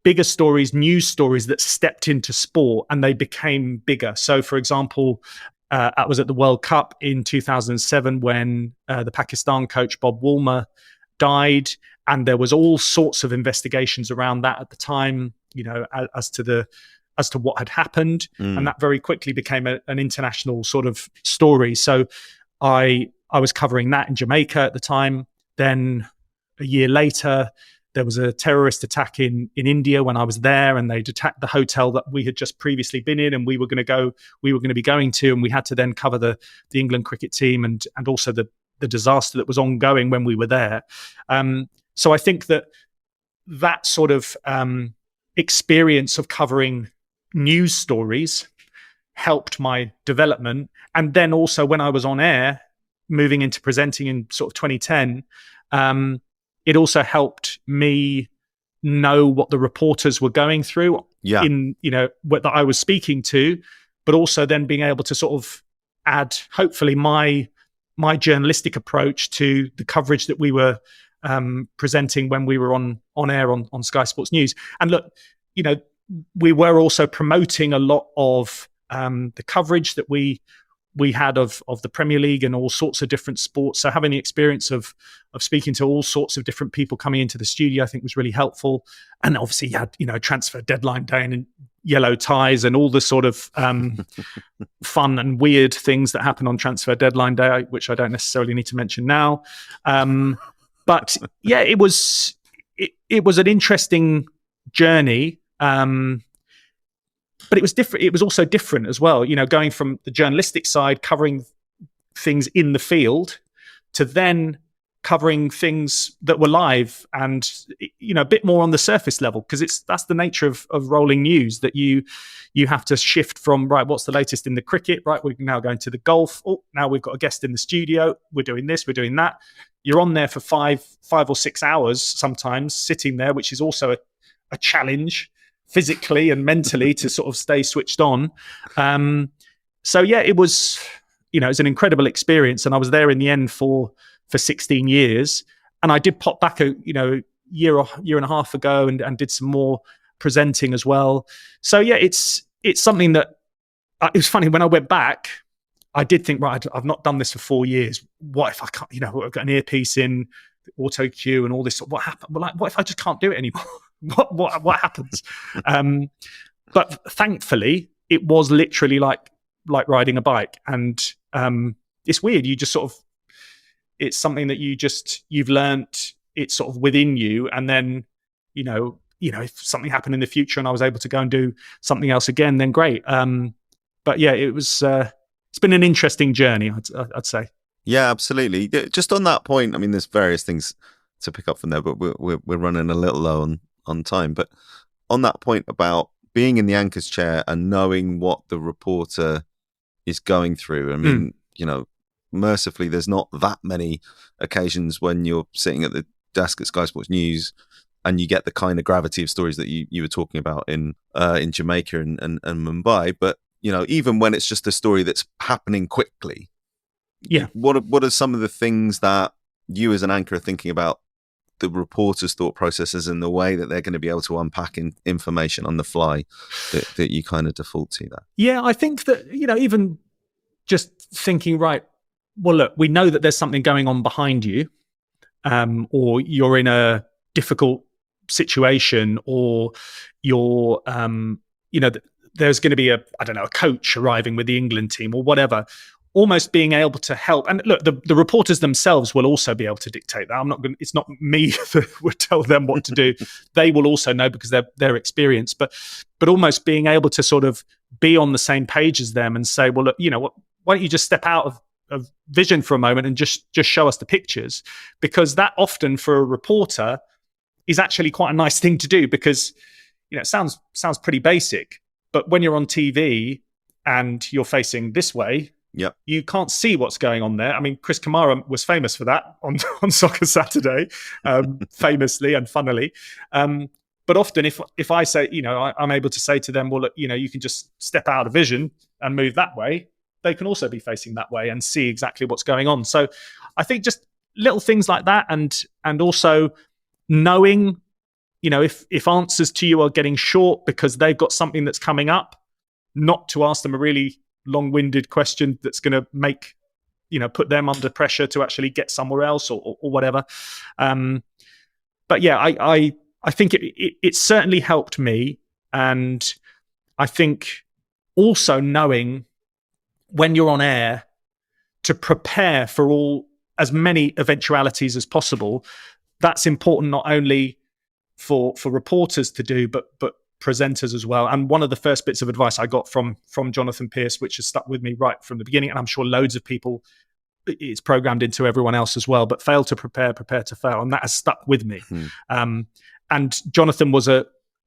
bigger stories, news stories that stepped into sport and they became bigger. So, for example, I was at the World Cup in 2007 when the Pakistan coach Bob Woolmer died, and there was all sorts of investigations around that at the time, as to what had happened, and that very quickly became an international sort of story. So, I was covering that in Jamaica at the time. Then a year later, there was a terrorist attack in India when I was there, and they'd attacked the hotel that we had just previously been in, and we were going to be going to, and we had to then cover the England cricket team and also the disaster that was ongoing when we were there. So I think that sort of experience of covering news stories helped my development. And then also when I was on air, moving into presenting in sort of 2010, it also helped me know what the reporters were going through what that I was speaking to, but also then being able to sort of add, hopefully, my journalistic approach to the coverage that we were presenting when we were on air on Sky Sports News. And look, we were also promoting a lot of the coverage that we had of the Premier League and all sorts of different sports. So having the experience of speaking to all sorts of different people coming into the studio, I think was really helpful. And obviously you had, transfer deadline day and yellow ties and all the sort of fun and weird things that happen on transfer deadline day, which I don't necessarily need to mention now. But yeah, it was an interesting journey. But it was different. It was also different as well, going from the journalistic side, covering things in the field, to then covering things that were live and, a bit more on the surface level, because that's the nature of rolling news, that you have to shift from, right, what's the latest in the cricket? Right, we're now going to the golf. Oh, now we've got a guest in the studio. We're doing this, we're doing that. You're on there for five or 6 hours sometimes, sitting there, which is also a challenge physically and mentally to sort of stay switched on. So yeah, it was an incredible experience, and I was there in the end for 16 years. And I did pop back a year and a half ago and did some more presenting as well. So yeah, it's something that it was funny when I went back. I did think, right, I've not done this for 4 years. What if I can't? I've got an earpiece in, auto cue, and all this. What happened? Well, what if I just can't do it anymore? What happens? But thankfully, it was literally like riding a bike, and it's weird. You just sort of, it's something that you've learnt. It's sort of within you, and then if something happened in the future and I was able to go and do something else again, then great. But yeah, it was. It's been an interesting journey, I'd say. Yeah, absolutely. Just on that point, I mean, there's various things to pick up from there, but we're running a little low on time. But on that point about being in the anchor's chair and knowing what the reporter is going through, I mean, mercifully, there's not that many occasions when you're sitting at the desk at Sky Sports News and you get the kind of gravity of stories that you were talking about in Jamaica and Mumbai. But even when it's just a story that's happening quickly, yeah, what are some of the things that you as an anchor are thinking about the reporter's thought processes and the way that they're going to be able to unpack information on the fly that you kind of default to there? Yeah, I think that, even just thinking, right, well, look, we know that there's something going on behind you, or you're in a difficult situation, or you're, there's going to be a coach arriving with the England team or whatever. Almost being able to help, and look, the reporters themselves will also be able to dictate that. It's not me that would tell them what to do. They will also know because they're experienced. But almost being able to sort of be on the same page as them and say, well, look, why don't you just step out of vision for a moment and just show us the pictures? Because that often for a reporter is actually quite a nice thing to do, because it sounds pretty basic, But when you're on TV and you're facing this way, Yep. you can't see what's going on there. I mean, Chris Kamara was famous for that on Soccer Saturday, famously and funnily. But often if I say, I'm able to say to them, well, look, you can just step out of vision and move that way, they can also be facing that way and see exactly what's going on. So I think just little things like that, and also knowing, if answers to you are getting short because they've got something that's coming up, not to ask them a really long-winded question that's going to make, put them under pressure to actually get somewhere else or whatever. But yeah, I think it certainly helped me. And I think also knowing when you're on air to prepare for as many eventualities as possible, that's important not only for reporters to do, but presenters as well. And one of the first bits of advice I got from Jonathan Pierce, which has stuck with me right from the beginning, and I'm sure loads of people, it's programmed into everyone else as well, but fail to prepare to fail. And that has stuck with me. And Jonathan was an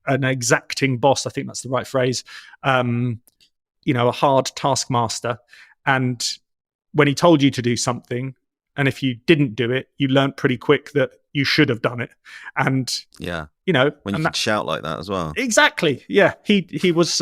exacting boss. I think that's the right phrase. A hard taskmaster. And when he told you to do something, and if you didn't do it, you learned pretty quick that you should have done it. And when you could shout like that as well. Exactly. Yeah. He was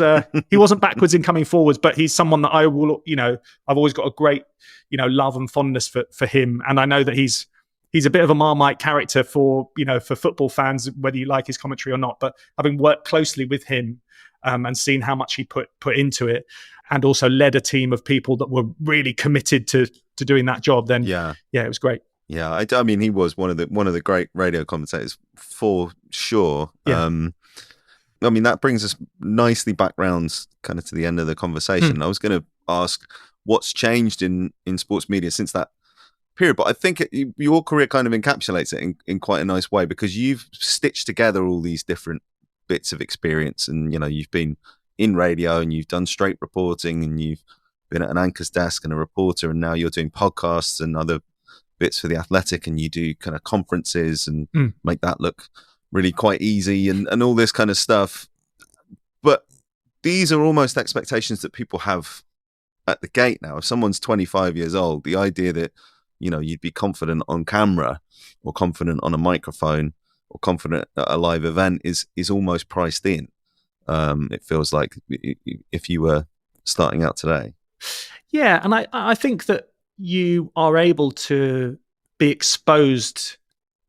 he wasn't backwards in coming forwards, but he's someone that I will, I've always got a great, love and fondness for him. And I know that he's a bit of a Marmite character for football fans, whether you like his commentary or not. But having worked closely with him and seen how much he put into it, and also led a team of people that were really committed to doing that job, then it was great. Yeah, I mean, he was one of the great radio commentators for sure. Yeah. I mean, that brings us nicely back round kind of to the end of the conversation. I was going to ask what's changed in sports media since that period, but I think your career kind of encapsulates it in quite a nice way, because you've stitched together all these different bits of experience, and you've been in radio, and you've done straight reporting, and you've been at an anchor's desk and a reporter, and now you're doing podcasts and other bits for The Athletic, and you do kind of conferences and make that look really quite easy and all this kind of stuff. But these are almost expectations that people have at the gate now. If someone's 25 years old, the idea that, you'd be confident on camera or confident on a microphone or confident at a live event is almost priced in. It feels like if you were starting out today. Yeah, and I think that you are able to be exposed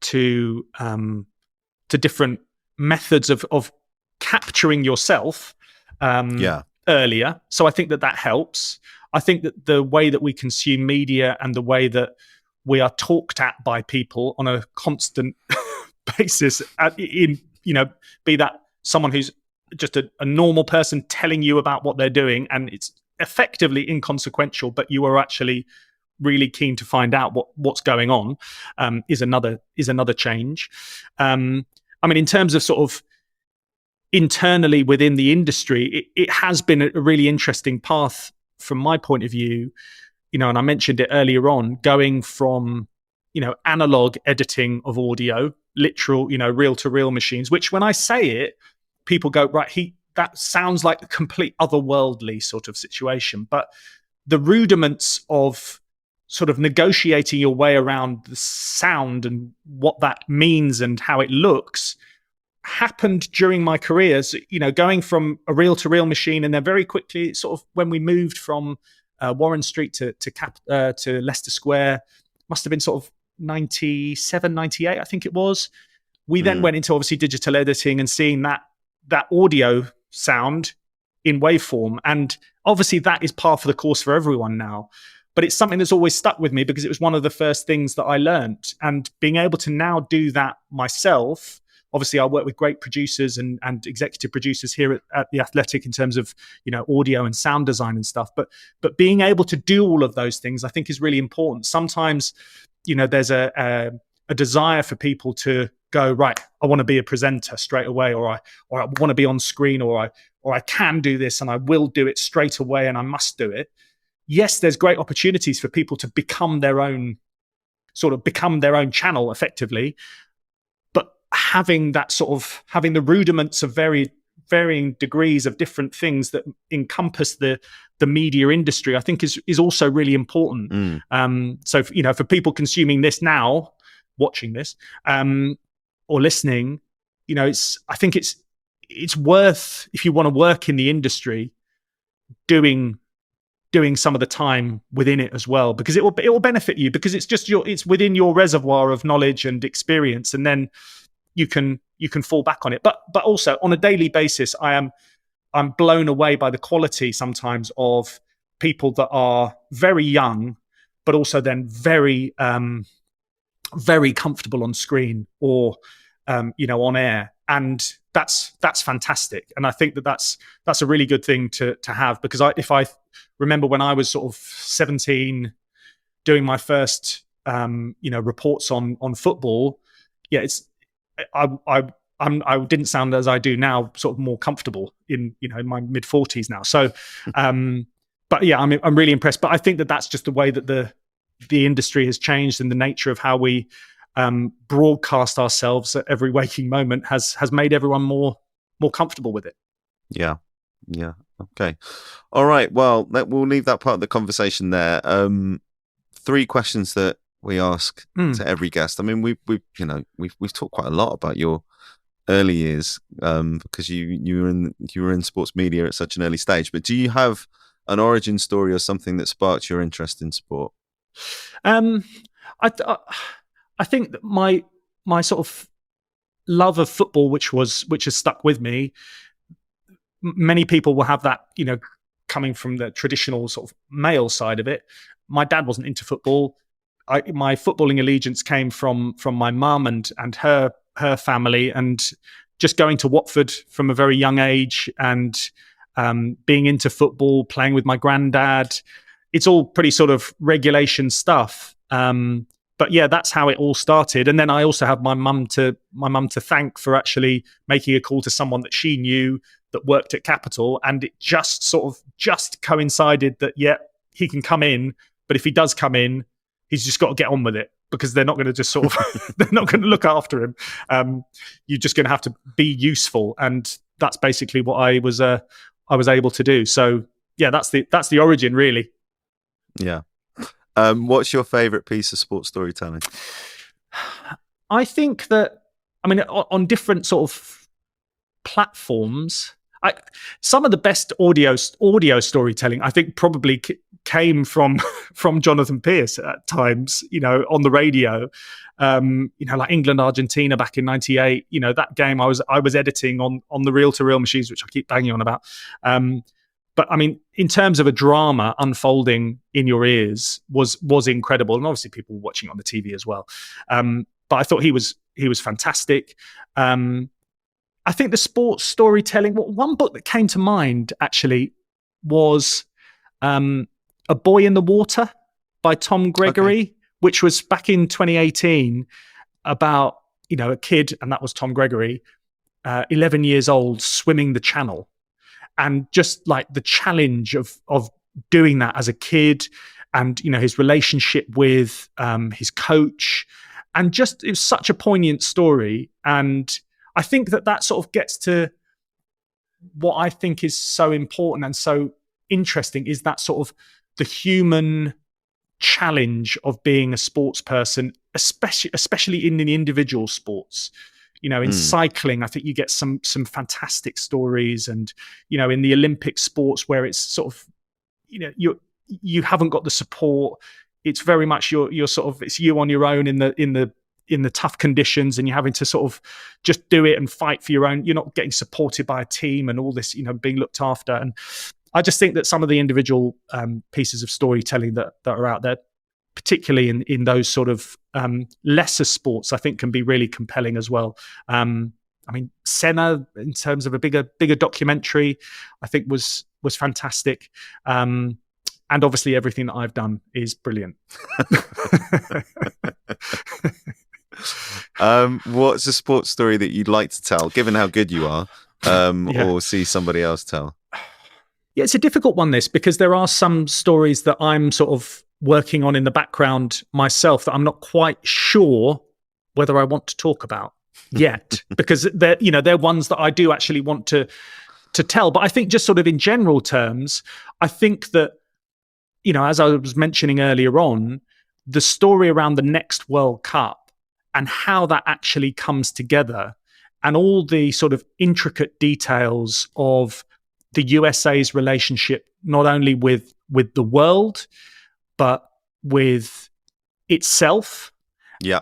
to different methods of capturing yourself earlier. So I think that helps. I think that the way that we consume media and the way that we are talked at by people on a constant basis, be that someone who's just a normal person telling you about what they're doing, and it's effectively inconsequential, but you are actually really keen to find out what's going on, is another change. I mean, in terms of sort of internally within the industry, it has been a really interesting path from my point of view, and I mentioned it earlier on, going from, analog editing of audio, literal, reel-to-reel machines, which when I say it, people go, right, that sounds like a complete otherworldly sort of situation. But the rudiments of sort of negotiating your way around the sound and what that means and how it looks happened during my career. So, going from a reel-to-reel machine, and then very quickly, sort of when we moved from Warren Street to Leicester Square, must have been sort of 97, 98, I think it was. We then went into obviously digital editing and seeing that audio sound in waveform. And obviously that is par for the course for everyone now. But it's something that's always stuck with me because it was one of the first things that I learned. And being able to now do that myself, obviously I work with great producers and executive producers here at The Athletic in terms of, audio and sound design and stuff. But being able to do all of those things, I think, is really important. Sometimes, there's a desire for people to go, right, I want to be a presenter straight away, or I want to be on screen, or I can do this and I will do it straight away and I must do it. Yes, there's great opportunities for people to become their own channel effectively, but having the rudiments of very, varying degrees of different things that encompass the media industry, I think is also really important. So for people consuming this now, watching this, or listening, I think it's worth, if you want to work in the industry, doing some of the time within it as well, because it will benefit you, because it's within your reservoir of knowledge and experience, and then you can fall back on it. But also on a daily basis, I'm blown away by the quality sometimes of people that are very young, but also then very very comfortable on screen or on air, and that's fantastic. And I think that's a really good thing to have, because if I remember when I was sort of 17 doing my first reports on football, I didn't sound as I do now, sort of more comfortable in my mid 40s now. So but yeah, I'm really impressed. But I think that's just the way that the industry has changed, and the nature of how we broadcast ourselves at every waking moment has made everyone more comfortable with it. Yeah. Okay. All right. Well, we'll leave that part of the conversation there. 3 questions that we ask to every guest. I mean, we've talked quite a lot about your early years, because you were in sports media at such an early stage. But do you have an origin story or something that sparked your interest in sport? I think that my sort of love of football, which has stuck with me. Many people will have that, coming from the traditional sort of male side of it. My dad wasn't into football. My footballing allegiance came from my mum and her family, and just going to Watford from a very young age, and being into football, playing with my granddad. It's all pretty sort of regulation stuff. But yeah, that's how it all started. And then I also have my mum to thank for actually making a call to someone that she knew that worked at Capital, and it just coincided that he can come in, but if he does come in, he's just got to get on with it, because they're not going to just sort of they're not going to look after him. You're just going to have to be useful, and that's basically what I was able to do. So yeah, that's the origin, really. Yeah. What's your favorite piece of sports storytelling? I think that, on different sort of platforms, some of the best audio storytelling, I think, probably came from Jonathan Pearce at times, on the radio, like England Argentina back in '98. That game I was editing on the reel-to-reel machines, which I keep banging on about. But in terms of a drama unfolding in your ears was incredible, and obviously people were watching on the TV as well. But I thought he was fantastic. I think the sports storytelling. One book that came to mind actually was A Boy in the Water by Tom Gregory, which was back in 2018 about a kid, and that was Tom Gregory, 11 years old, swimming the channel. And just like the challenge of doing that as a kid, and his relationship with his coach, and just it was such a poignant story. And I think that sort of gets to what I think is so important and so interesting, is that sort of the human challenge of being a sports person, especially in the individual sports. In cycling, I think you get some fantastic stories, and in the Olympic sports where it's sort of you haven't got the support. It's very much you're sort of, it's you on your own in the tough conditions, and you're having to sort of just do it and fight for your own. You're not getting supported by a team and all this, being looked after. And I just think that some of the individual pieces of storytelling that are out there, particularly in those sort of lesser sports, I think can be really compelling as well. Senna, in terms of a bigger documentary, I think was fantastic. And obviously everything that I've done is brilliant. What's a sports story that you'd like to tell, given how good you are, or see somebody else tell? Yeah, it's a difficult one, this, because there are some stories that I'm sort of working on in the background myself that I'm not quite sure whether I want to talk about. yet, because they're ones that I do actually want to tell. But I think just sort of in general terms, I think that, as I was mentioning earlier on, the story around the next World Cup and how that actually comes together, and all the sort of intricate details of the USA's relationship, not only with the world, but with itself,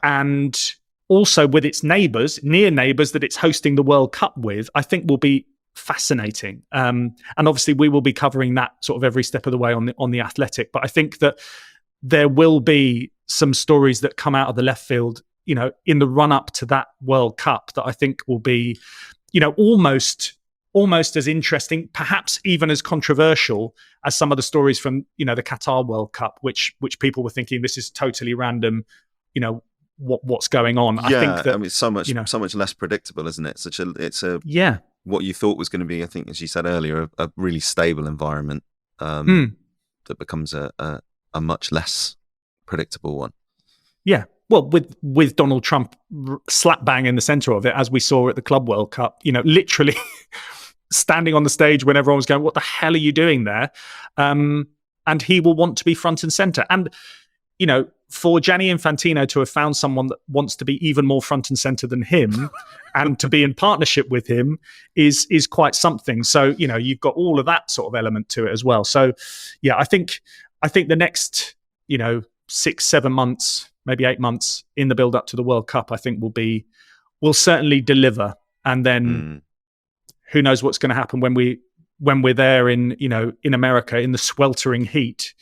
and also with its near neighbors that it's hosting the World Cup with, I think will be fascinating. And obviously we will be covering that sort of every step of the way on the Athletic. But I think that there will be some stories that come out of the left field, in the run up to that World Cup, that I think will be, almost as interesting, perhaps even as controversial as some of the stories from, the Qatar World Cup, which people were thinking this is totally random, what's going on. I think that, it's so much less predictable, isn't it? What you thought was going to be, I think, as you said earlier, a really stable environment that becomes a much less predictable one. Yeah. Well, with Donald Trump slap bang in the center of it, as we saw at the Club World Cup, literally standing on the stage when everyone was going, what the hell are you doing there? And he will want to be front and center. And, for Gianni Infantino to have found someone that wants to be even more front and center than him and to be in partnership with him is quite something. So, you've got all of that sort of element to it as well. So, yeah, I think the next, 6-7 months, maybe 8 months in the build up to the World Cup, I think will certainly deliver. And then who knows what's going to happen when we're there in America in the sweltering heat.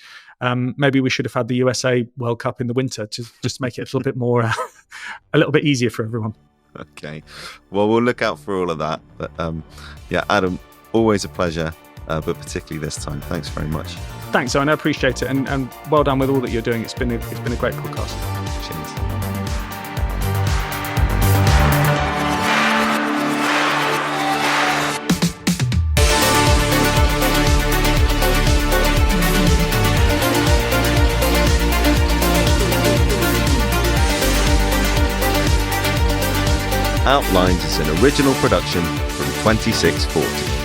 Maybe we should have had the USA World Cup in the winter to just make it a little bit more, a little bit easier for everyone. Okay. Well, we'll look out for all of that. But Adam, always a pleasure, but particularly this time. Thanks very much. Thanks, Owen. I appreciate it. And well done with all that you're doing. It's been a great podcast. Cheers. Outlines is an original production from 2640.